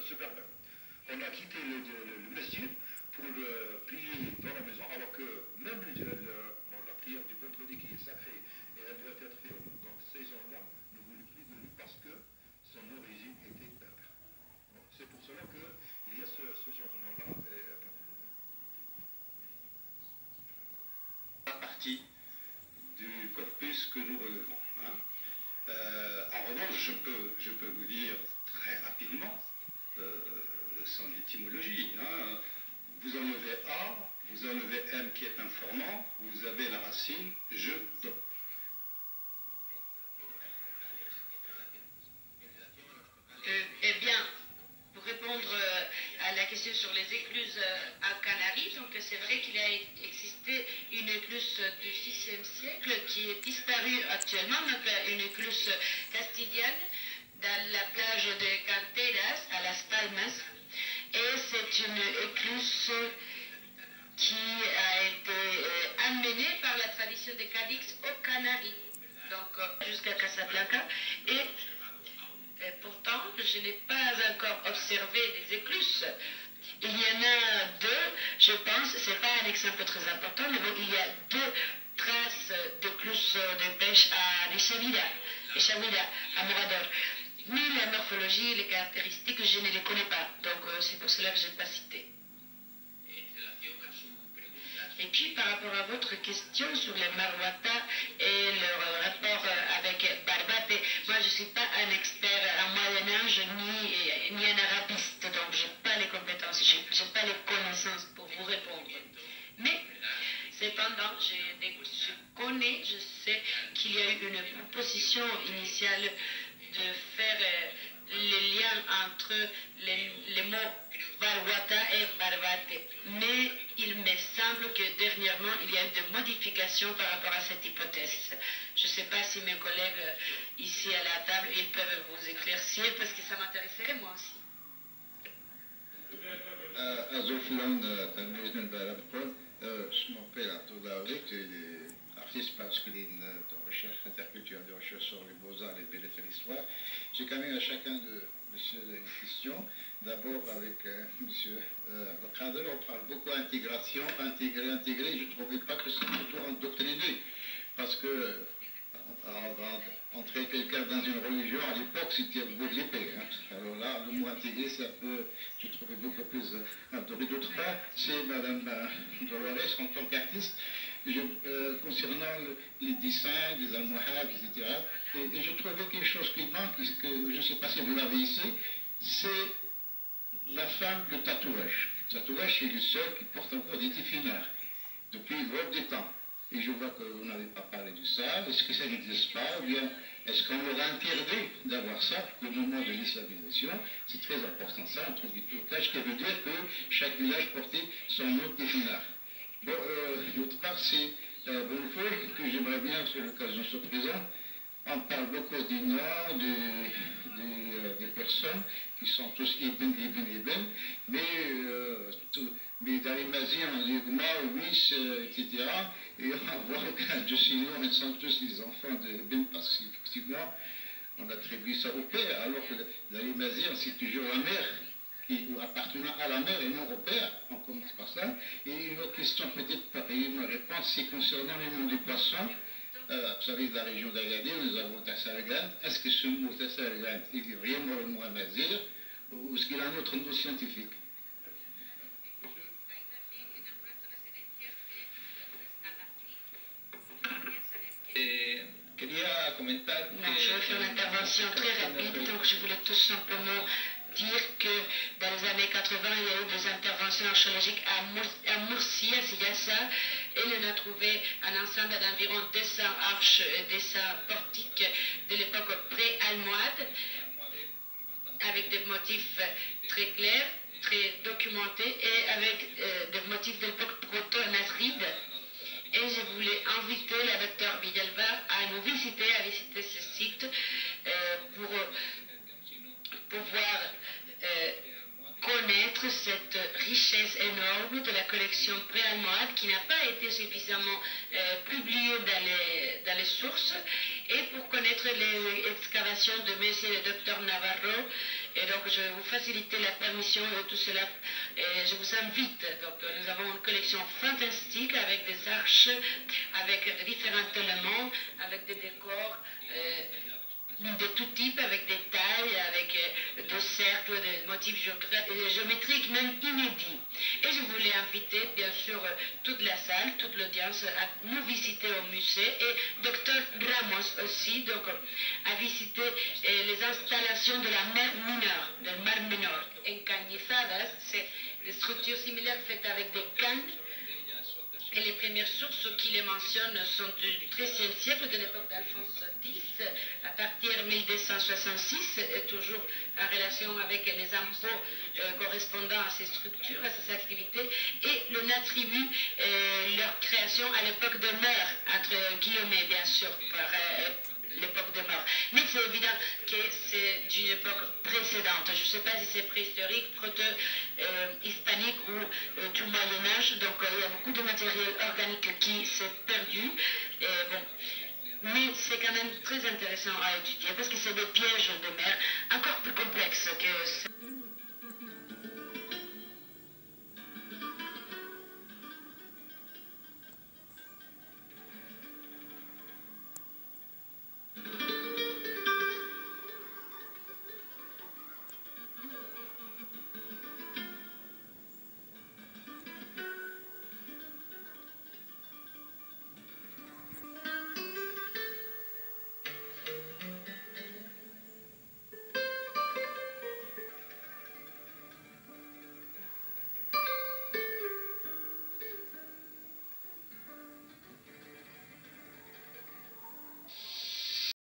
ce berbère. On a quitté le masjid pour prier dans la maison, alors que même la prière du vendredi qui est sacrée, et elle doit être faite. Donc ces gens-là ne voulaient plus de lui parce que son origine était berbère. C'est pour cela qu'il y a ce changement-là. La partie du corpus que nous relevons. Hein. En revanche, je peux vous dire très rapidement son étymologie. Hein. Vous enlevez A, vous enlevez M qui est informant, vous avez la racine je, do. Eh bien, pour répondre à la question sur les écluses à Canaries, donc c'est vrai qu'il a existé une écluse du VIe siècle qui est disparue actuellement, donc une écluse castilienne dans la plage de Canteras, à Las Palmas, et c'est une écluse qui a été amenée par la tradition de Cadix aux Canaries, donc jusqu'à Casablanca, et pourtant, je n'ai pas encore observé des écluses. Il y en a deux, je pense, c'est pas un exemple très important, mais bon, il y a deux traces d'écluses de pêche à Echawira, à Morador. Mais la morphologie, les caractéristiques, je ne les connais pas. Donc c'est pour cela que je n'ai pas cité. Et puis par rapport à votre question sur les Marwata et leur rapport avec Barbate, moi je ne suis pas un expert en Moyen-Âge ni un arabiste, donc je n'ai pas les compétences, je n'ai pas les connaissances pour vous répondre. Mais cependant, je sais qu'il y a eu une proposition initiale de faire les liens entre les mots Barwata et Barbate. Mais il me semble que dernièrement, il y a eu des modifications par rapport à cette hypothèse. Je ne sais pas si mes collègues ici à la table, ils peuvent vous éclaircir parce que ça m'intéresserait moi aussi. Je m'appelle Arthur Daoudé, artiste particulier de recherche interculturelle, de recherche sur les beaux-arts, les belles-lettres et l'histoire. J'ai quand même à chacun de monsieur une question. D'abord avec monsieur Abdelkader, on parle beaucoup d'intégration, intégrer. Je ne trouvais pas que c'est plutôt endoctriner. Parce que entrer quelqu'un dans une religion, à l'époque, c'était beau de l'épée. Hein. Alors là, le mot intégrer, c'est un peu, je trouvais beaucoup plus adoré. D'autre part, c'est Madame Dolores, en tant qu'artiste, concernant les dessins, les almohades, etc. Et je trouvais quelque chose qui manque, que je ne sais pas si vous l'avez ici, c'est la femme, le tatouage. Le tatouage, c'est le seul qui porte encore des définards, depuis l'aube des temps. Et je vois que vous n'avez pas parlé de ça. Est-ce que ça n'existe pas? Ou bien est-ce qu'on leur a interdit d'avoir ça au moment de l'islamisation? C'est très important ça, on trouve du tatouage qui veut dire que chaque village portait son autre définard. Bon, d'autre part, c'est Bonnefoy que j'aimerais bien, sur l'occasion de ce présent, on parle beaucoup des noirs, des personnes qui sont tous Ibn, mais dans les Mazirs, on dit Gma, Wiss, etc. Et on voit que sinon, ils sont tous les enfants de Ibn parce qu'effectivement, on attribue ça au père, alors que dans les Mazirs, c'est toujours la mère ou appartenant à la mère et non au père. On commence par ça. Et une autre question, peut-être pas une réponse, c'est concernant le nom des poissons. Vous savez, dans la région d'Agadir, nous avons Tassargan. Est-ce que ce mot Tassargan est vraiment le mot Amazir ou est-ce qu'il a un autre nom scientifique? Non, je vais faire une intervention très rapide, donc je voulais tout simplement dire que dans les années 80, il y a eu des interventions archéologiques à Moursi, à Siyassa, et on a trouvé un ensemble d'environ 200 arches et 200 portiques de l'époque pré-almohade, avec des motifs très clairs, très documentés, et avec des motifs de l'époque proto-nasride. Et je voulais inviter la docteure Villalba à nous visiter, ce site pour pouvoir connaître cette richesse énorme de la collection pré-almohade qui n'a pas été suffisamment publiée dans les sources, et pour connaître les excavations de M. le docteur Navarro Et donc, je vais vous faciliter la permission et tout cela. Et je vous invite. Donc, nous avons une collection fantastique avec des arches, avec différents éléments, avec des décors de tout type, avec des tailles, avec des cercles, des motifs géométriques, même inédits. Et je voulais inviter, bien sûr, toute la salle, toute l'audience à nous visiter au musée et Dr Ramos aussi, donc à visiter les installations de la mer Mineure, del Mar Menor. Encañizadas, c'est des structures similaires faites avec des cannes. Et les premières sources qui les mentionnent sont du XIIIe siècle, de l'époque d'Alphonse X, à partir de 1266, et toujours en relation avec les impôts correspondant à ces structures, à ces activités. Et l'on attribue leur création à l'époque de mer, entre guillemets bien sûr, par l'époque de mort. Mais c'est évident que c'est d'une époque précédente. Je ne sais pas si c'est préhistorique, proto-hispanique ou du Moyen-Âge. Donc il y a beaucoup de matériel organique qui s'est perdu. Bon. Mais c'est quand même très intéressant à étudier parce que c'est des pièges de mer